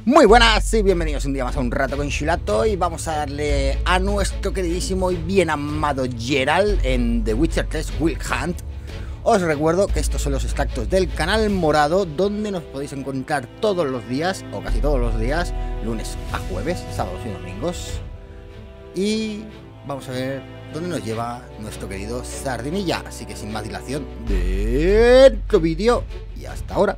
Muy buenas y bienvenidos un día más a Un Rato con Chilato. Y vamos a darle a nuestro queridísimo y bien amado Geralt en The Witcher 3 Wild Hunt. Os recuerdo que estos son los extractos del canal morado, donde nos podéis encontrar todos los días, o casi todos los días, lunes a jueves, sábados y domingos. Y vamos a ver dónde nos lleva nuestro querido Sardinilla. Así que sin más dilación, dentro vídeo y hasta ahora.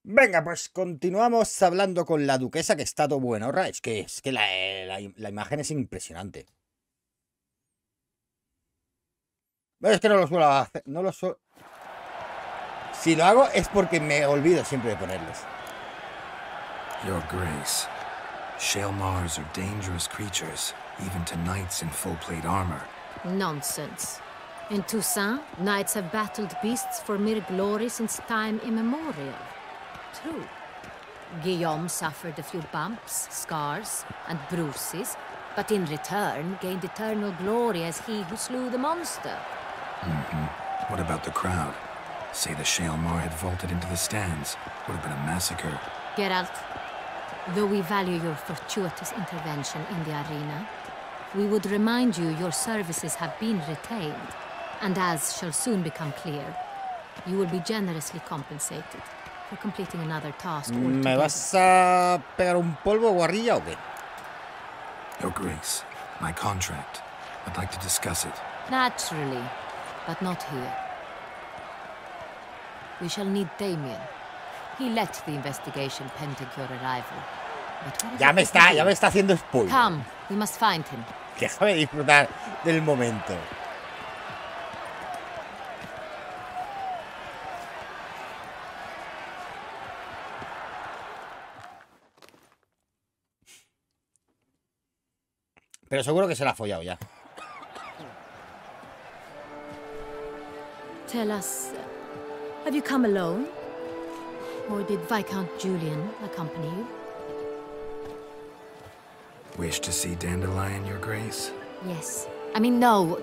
Venga, pues continuamos hablando con la duquesa, que está todo bueno. Es que la imagen es impresionante. Pero es que no lo suelo hacer. No lo suelo... Si lo hago es porque me olvido siempre de ponerlos. Your Grace, Shaelmars are dangerous creatures, even to knights in full plate armor. Nonsense. In Toussaint, knights have battled beasts for mere glory since time immemorial. True. Guillaume suffered a few bumps, scars, and bruises, but in return gained eternal glory as he who slew the monster. What about the crowd? Say the Shaelmar had vaulted into the stands. Would have been a massacre. Geralt, though we value your fortuitous intervention in the arena, we would remind you your services have been retained, and as shall soon become clear, you will be generously compensated for completing another task altogether. ¿Me vas a pegar un polvo guarrilla o qué? Your Grace, my contract. I'd like to discuss it. Naturally, but not here. We shall need Damien. He led the investigation pending your arrival. But Ya me está haciendo spoiler. Come, we must find him. Déjame disfrutar del momento. Pero seguro que se la ha follado ya. Tell us, have you come alone? Or did Viscount Julian accompany you? Wish to see Dandelion, Your Grace? Yes. I mean, no.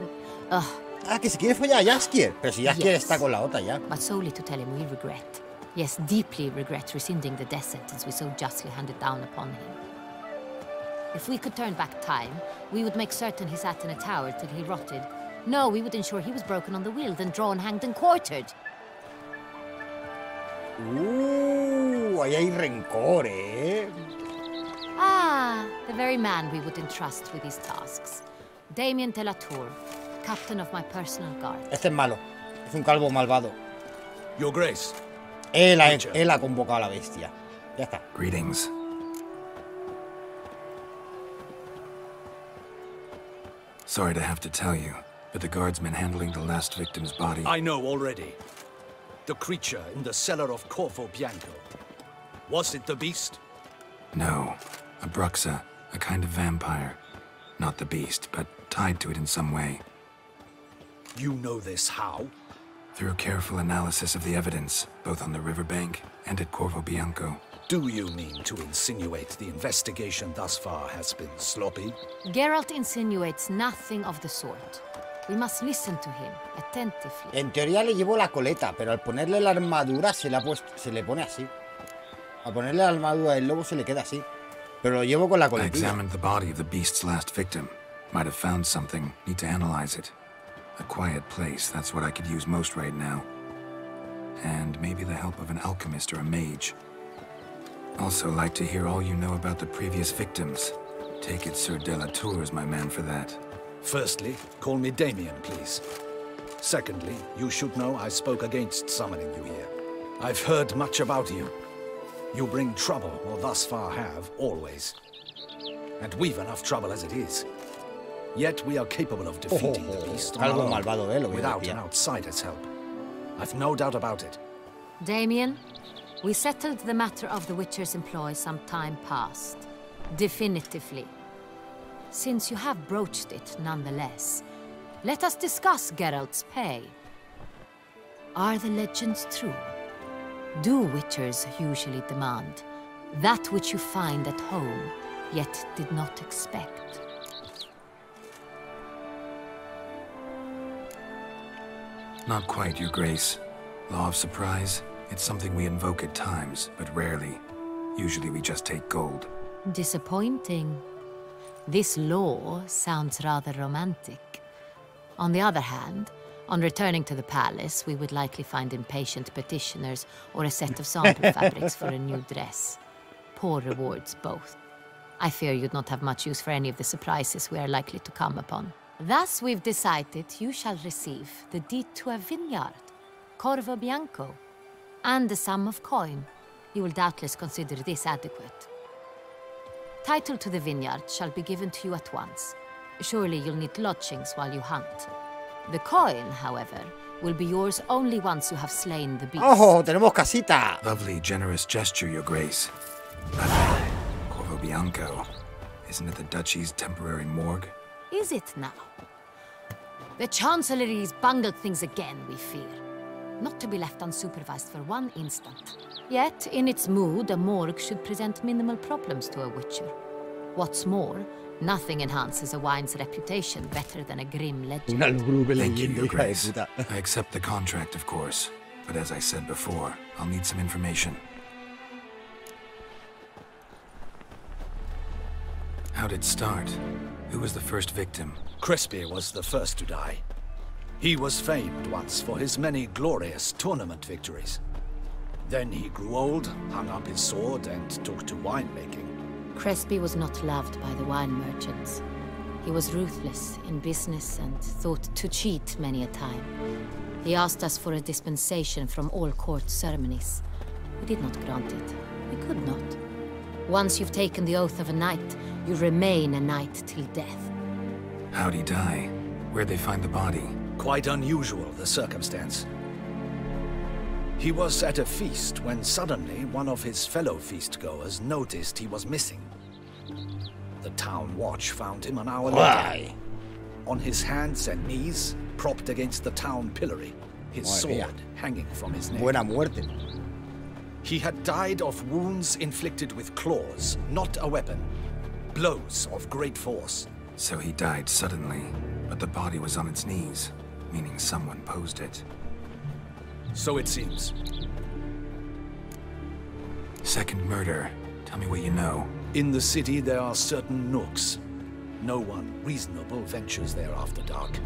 Ah, que se quiere follar a Jaskier. Pero si Jaskier está con la otra ya. But solely to tell him we regret. Yes, deeply regret rescinding the death sentence we so justly handed down upon him. If we could turn back time, we would make certain he sat in a tower till he rotted. No, we would ensure he was broken on the wheel, then drawn, hanged, and quartered. Ahí hay rencor, ¿eh? Ah, the very man we would entrust with these tasks. Damien de la Tour, captain of my personal guard. Este es malo. Es un calvo malvado. Your Grace. Él ha convocado a la bestia. Ya está. Greetings. Sorry to have to tell you, but the guardsmen handling the last victim's body... I know already. The creature in the cellar of Corvo Bianco. Was it the beast? No. A bruxa, a kind of vampire. Not the beast, but tied to it in some way. You know this how? Through careful analysis of the evidence, both on the riverbank and at Corvo Bianco. Do you mean to insinuate the investigation thus far has been sloppy? Geralt insinuates nothing of the sort. We must listen to him attentively. En teoría le llevo la coleta, pero al ponerle la armadura se le pone así. Al ponerle la armadura del lobo se le queda así. Pero lo llevo con la I coletilla. examined the body of the beast's last victim. Might have found something. Need to analyze it. A quiet place, that's what I could use most right now. And maybe the help of an alchemist or a mage. Also like to hear all you know about the previous victims. Take it Sir de la Tour is my man for that. Firstly, call me Damien, please. Secondly, you should know I spoke against summoning you here. I've heard much about you. You bring trouble, or thus far have, always. And we've enough trouble as it is. Yet we are capable of defeating the beast on our own, malvado, without an outsider's help. I've no doubt about it. Damien, we settled the matter of the Witcher's employ some time past. Definitively. Since you have broached it nonetheless, let us discuss Geralt's pay. Are the legends true? Do Witchers usually demand that which you find at home, yet did not expect? Not quite, Your Grace. Law of surprise, it's something we invoke at times, but rarely. Usually we just take gold. Disappointing. This law sounds rather romantic. On the other hand, on returning to the palace, we would likely find impatient petitioners or a set of sample fabrics for a new dress. Poor rewards both. I fear you'd not have much use for any of the surprises we are likely to come upon. Thus we've decided you shall receive the deed to a vineyard, Corvo Bianco, and the sum of coin. You will doubtless consider this adequate. Title to the vineyard shall be given to you at once. Surely you'll need lodgings while you hunt. The coin, however, will be yours only once you have slain the beast. ¡Oh, tenemos casita! Lovely, generous gesture, Your Grace. But, Corvo Bianco, isn't it the Duchy's temporary morgue? Is it now? The Chancellery's bungled things again, we fear. Not to be left unsupervised for one instant. Yet, in its mood, a morgue should present minimal problems to a witcher. What's more, nothing enhances a wine's reputation better than a grim legend. Una lúgubre Thank you, leyenda, Your hija de Grace. puta. I accept the contract, of course. But as I said before, I'll need some information. How'd it start? Who was the first victim? Crespi was the first to die. He was famed once for his many glorious tournament victories. Then he grew old, hung up his sword, and took to winemaking. Crespi was not loved by the wine merchants. He was ruthless in business and thought to cheat many a time. He asked us for a dispensation from all court ceremonies. We did not grant it. We could not. Once you've taken the oath of a knight, you remain a knight till death. How'd he die? Where'd they find the body? Quite unusual, the circumstance. He was at a feast when suddenly one of his fellow feastgoers noticed he was missing. The town watch found him an hour later. Why? On his hands and knees, propped against the town pillory, his Madre mía. sword hanging from his neck. Buena muerte. He had died of wounds inflicted with claws, not a weapon. Blows of great force. So he died suddenly, but the body was on its knees, meaning someone posed it. So it seems. Second murder. Tell me what you know. In the city there are certain nooks. No one reasonable ventures there after dark.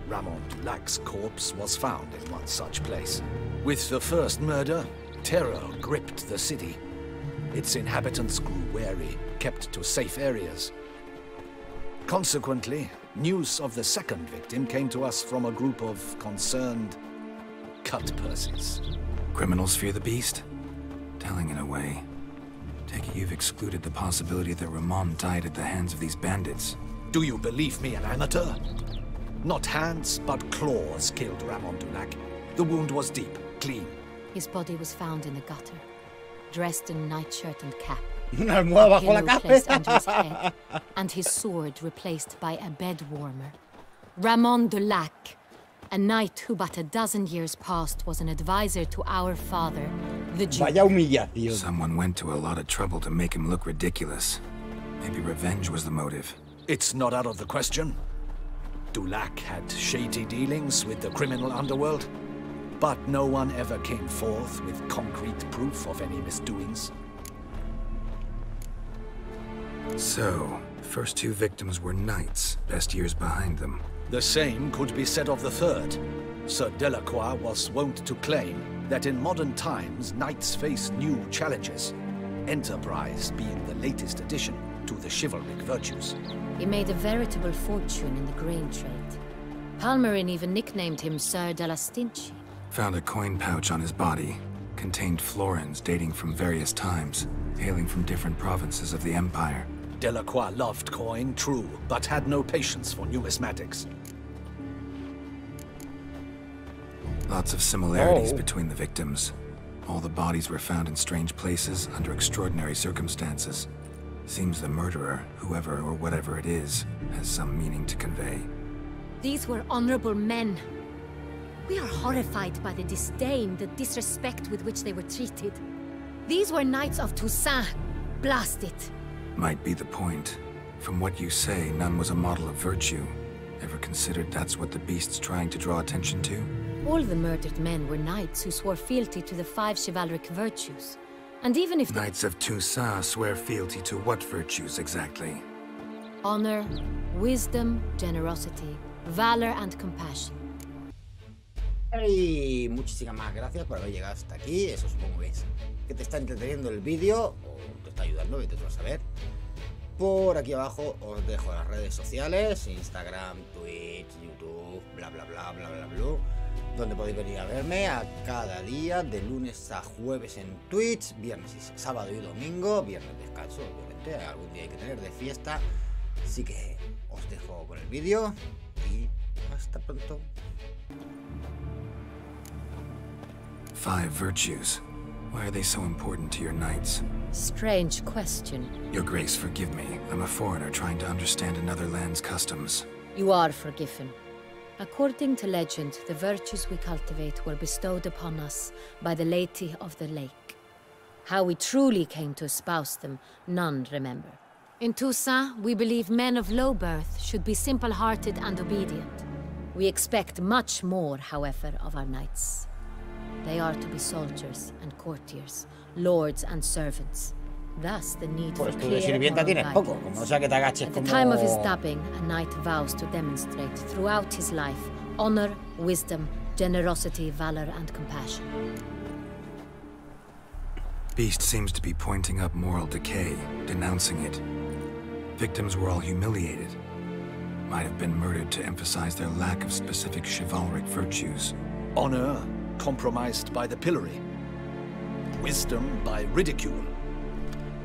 Ramon Dulac's corpse was found in one such place. With the first murder, terror gripped the city. Its inhabitants grew wary, kept to safe areas. Consequently, news of the second victim came to us from a group of concerned cut-purses. Criminals fear the beast? Telling in a way. Take it you've excluded the possibility that Ramon died at the hands of these bandits. Do you believe me an amateur? Not hands, but claws killed Ramon Dulacc. The wound was deep, clean. His body was found in the gutter, dressed in nightshirt and cap. Una almohada bajo la Pillow placed under his cabeza. head, and his sword replaced by a bed warmer. Ramon Dulacc, a knight who but a dozen years past was an advisor to our father, the Duke. Vaya humillación. Someone went to a lot of trouble to make him look ridiculous. Maybe revenge was the motive. It's not out of the question. Dulacc had shady dealings with the criminal underworld, but no one ever came forth with concrete proof of any misdoings. So, the first two victims were knights, best years behind them. The same could be said of the third. Sir Delacroix was wont to claim that in modern times knights face new challenges, enterprise being the latest addition to the chivalric virtues. He made a veritable fortune in the grain trade. Palmerin even nicknamed him Sir de la Stinchi. Found a coin pouch on his body. Contained florins dating from various times, hailing from different provinces of the Empire. Delacroix loved coin, true, but had no patience for numismatics. Lots of similarities Oh. between the victims. All the bodies were found in strange places under extraordinary circumstances. Seems the murderer, whoever or whatever it is, has some meaning to convey. These were honorable men. We are horrified by the disdain, the disrespect with which they were treated. These were knights of Toussaint. Blast it. Might be the point. From what you say, none was a model of virtue. Ever considered that's what the beast's trying to draw attention to? All the murdered men were knights who swore fealty to the 5 chivalric virtues. And even if Knights of Toussaint swear fealty to what virtues exactly? honor, wisdom, generosity, valor and compassion. Y muchísimas más gracias por haber llegado hasta aquí. Eso supongo que te está entreteniendo el vídeo o te está ayudando, vete tú a saber. Por aquí abajo os dejo las redes sociales, Instagram, Twitch, YouTube, bla bla bla bla bla bla, donde podéis venir a verme a cada día, de lunes a jueves en Twitch, viernes y sábado y domingo, viernes descanso, obviamente, algún día hay que tener de fiesta. Así que os dejo con el vídeo y hasta pronto. 5 virtues. Why are they so important to your knights? Strange question. Your Grace, forgive me. I'm a foreigner trying to understand another land's customs. You are forgiven. According to legend, the virtues we cultivate were bestowed upon us by the Lady of the Lake. How we truly came to espouse them, none remember. In Toussaint, we believe men of low birth should be simple-hearted and obedient. We expect much more, however, of our knights. They are to be soldiers and courtiers, lords and servants. Thus the need for Pues tú de clear sirvienta moral tienes poco, guidance. como sea que te agaches At the como... time of his dubbing, a knight vows to demonstrate throughout his life honor, wisdom, generosity, valor, and compassion. Beast seems to be pointing up moral decay, denouncing it. Victims were all humiliated. Might have been murdered to emphasize their lack of specific chivalric virtues. Honor compromised by the pillory. Wisdom by ridicule.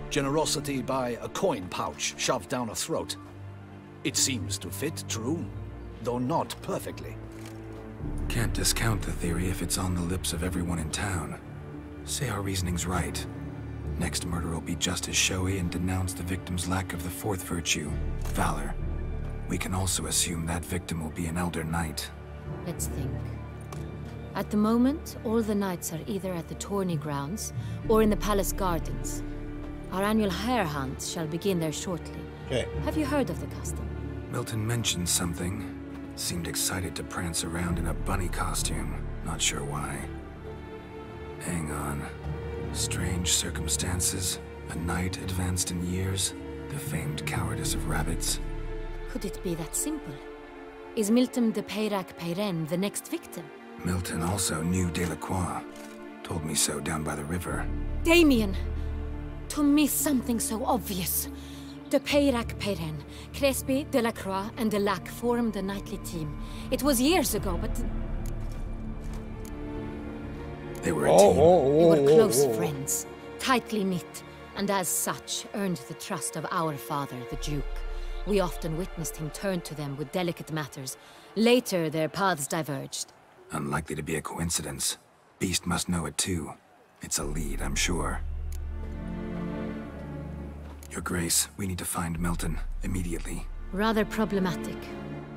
Generosity by a coin pouch shoved down a throat. It seems to fit, true, though not perfectly. Can't discount the theory if it's on the lips of everyone in town. Say our reasoning's right. Next murder will be just as showy and denounce the victim's lack of the 4th virtue, valor. We can also assume that victim will be an elder knight. Let's think. At the moment, all the knights are either at the tourney grounds or in the palace gardens. Our annual hare hunt shall begin there shortly. ¿Qué? Have you heard of the custom? Milton mentioned something. Seemed excited to prance around in a bunny costume. Not sure why. Hang on. Strange circumstances. A knight advanced in years. The famed cowardice of rabbits. Could it be that simple? Is Milton de Vengerberg the next victim? Milton also knew Delacroix. Told me so down by the river. Damien! To miss something so obvious. De Vengerberg, Crespi, Delacroix, and Delac formed a knightly team. It was years ago, but... They were a team. They were close friends, tightly knit, and as such earned the trust of our father, the Duke. We often witnessed him turn to them with delicate matters. Later, their paths diverged. Unlikely to be a coincidence. Beast must know it too. It's a lead, I'm sure. Your Grace, we need to find Milton, immediately. Rather problematic.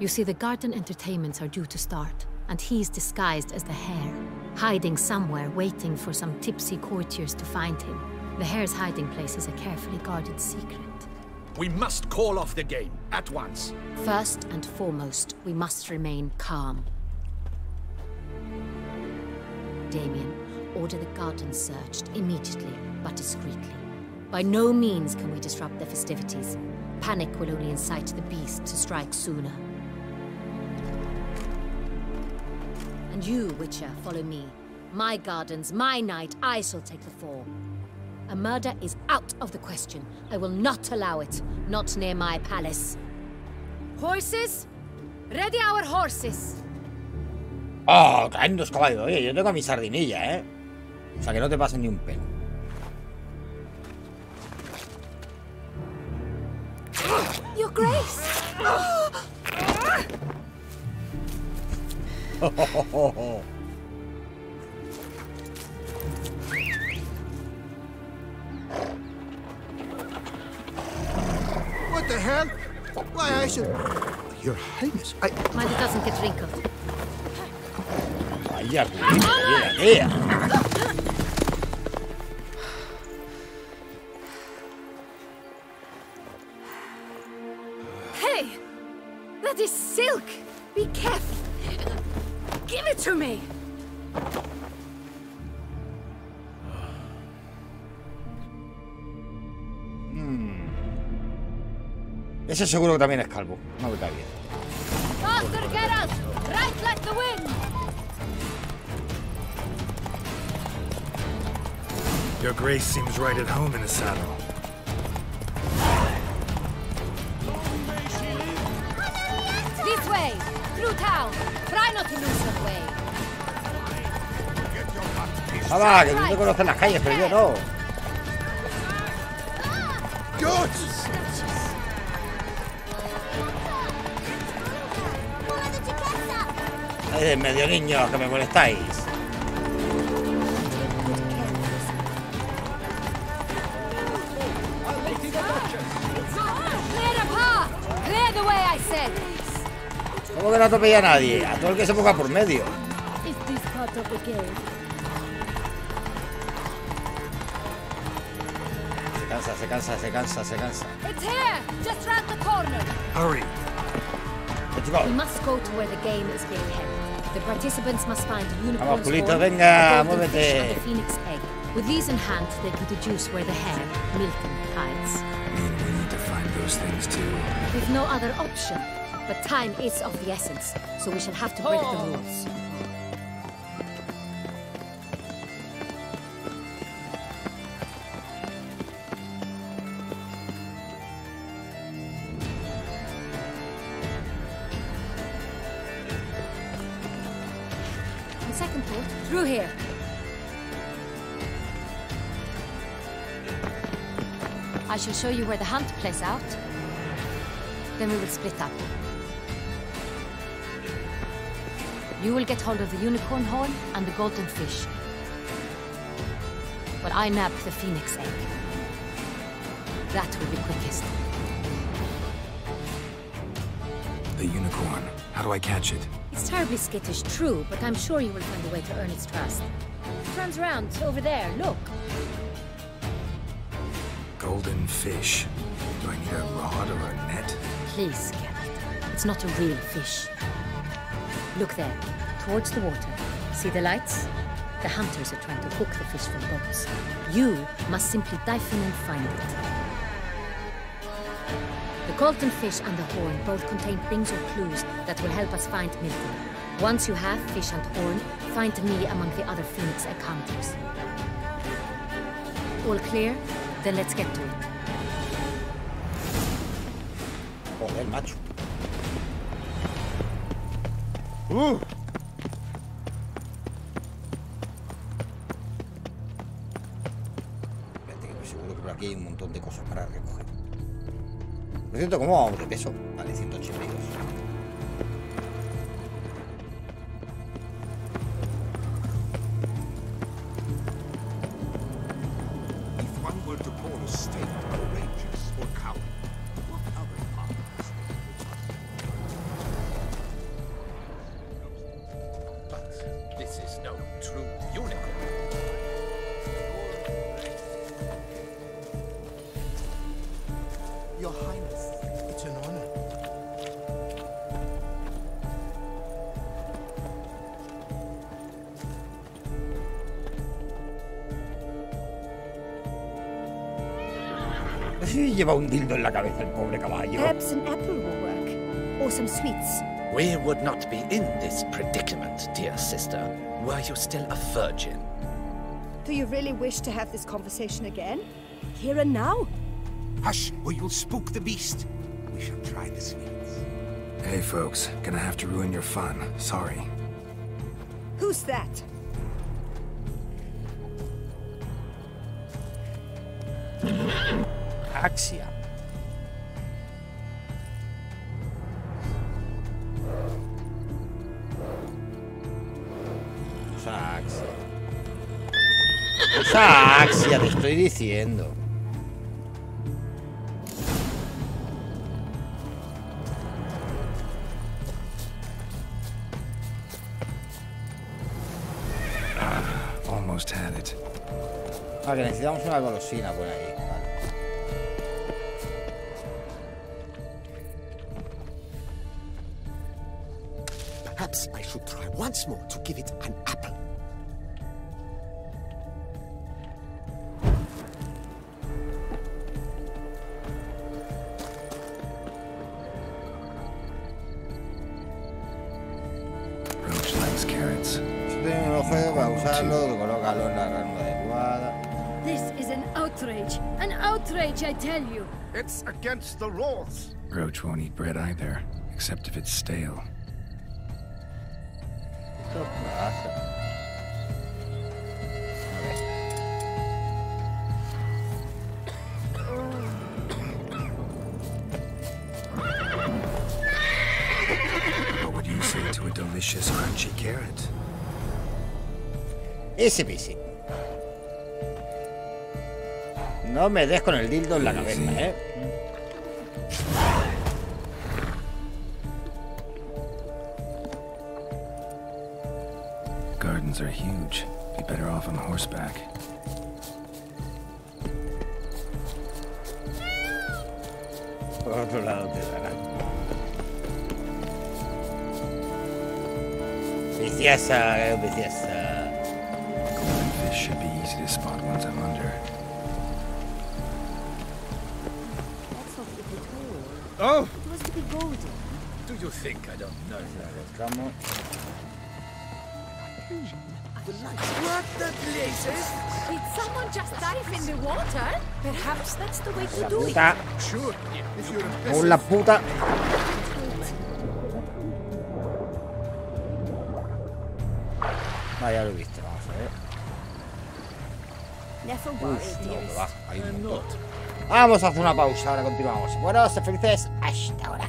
You see, the garden entertainments are due to start, and he's disguised as the hare, hiding somewhere, waiting for some tipsy courtiers to find him. The hare's hiding place is a carefully guarded secret. We must call off the game, at once. First and foremost, we must remain calm. Damien, order the garden searched immediately, but discreetly. By no means can we disrupt the festivities. Panic will only incite the beast to strike sooner. And you, Witcher, follow me. My gardens, my night, I shall take the fall. A murder is out of the question. I will not allow it. Not near my palace. Horses? Ready our horses! ¡Oh! Traen 2 caballos. Oye, yo tengo a mi sardinilla, ¿eh? O sea, que no te pasen ni un pelo. Your Grace! What the hell? Why, I should... Your Highness, Mind it doesn't get wrinkled. Vaya, cuidado, Hey! That is silk! Be careful! Give it to me. Ese seguro que también es calvo. No me cae bien. Faster, Geralt! Right like the wind! Your grace seems right at home in the saddle. This way! Through town! Try not to lose your way! ¡Hala! Que tú te conoces las calles, pero yo no. Good! ¡Ay, de medio niños, que me molestáis! ¿Cómo que no atropella a nadie? A todo el que se ponga por medio. Se cansa. It's here! Just round the corner! Hurry. Let's go. We must go to where the game is being held. The participants must find a unicorn's Vamos, Julito, horn, venga, a golden fish, and muévete. a phoenix egg. With these in hand, they can deduce where the hare, Milton, hides. Mean we need to find those things too. We've no other option. But time is of the essence, so we shall have to break the rules. On second thought, through here. I shall show you where the hunt plays out. Then we will split up. You will get hold of the unicorn horn and the golden fish. While I nab the phoenix egg. That will be quickest. The unicorn. How do I catch it? It's terribly skittish, true, but I'm sure you will find a way to earn its trust. It runs around over there, look. Golden fish. Do I need a rod or a net? Please, Geralt. It's not a real fish. Look there, towards the water. See the lights? The hunters are trying to hook the fish from boats. You must simply dive in and find it. The golden fish and the horn both contain things or clues that will help us find Milton. Once you have fish and horn, find me among the other phoenix egg hunters. All clear? Then let's get to it. Joder, macho. Espérate, que seguro que por aquí hay un montón de cosas para recoger. Por cierto, ¿cómo vamos de peso? Vale, 182. If one were to call a state courageous or coward, what other parts? But this is no true unicorn. Your Highness, it's an honor. Sí, lleva un dildo en la cabeza el pobre caballo. Perhaps an apple will work. Or some sweets. We would not be in this predicament, dear sister, were you still a virgin. Do you really wish to have this conversation again? Here and now? Hush, or you'll spook the beast. We shall try the sweets. Hey folks, gonna have to ruin your fun. Sorry. Who's that? Axia. Usa Axia. Usa Axia, te estoy diciendo. Almost had it. Ah, que necesitamos una golosina por ahí. Vale. Perhaps I should try once more to give it an apple. Roach likes carrots. Si tienes un objeto para usarlo, colócalo en la ranura adecuada. This is an outrage. An outrage, I tell you. It's against the rules. Roach won't eat bread either, except if it's stale. ¿Qué pasa? What would you say to a delicious crunchy carrot? Easy peasy. No me des con el dildo en la cabeza, ¿eh? Gardens are huge. Be better off on horseback. Por otro lado te darán. Viciosa, viciosa. Golden fish should be easy to spot once I'm under. That's not to be told. Oh! It was to be golden. Do you think I don't know? Buscamos. What the blazes? Did someone just dive in the water? Perhaps that's the way to La do it. puta. Sure, if you're Con la puta. Vaya, lo he visto, vamos a ver. Never Uf, worry, no, que dearest. va, hay un montón. Vamos a hacer una pausa, ahora continuamos. Bueno, ser felices hasta ahora.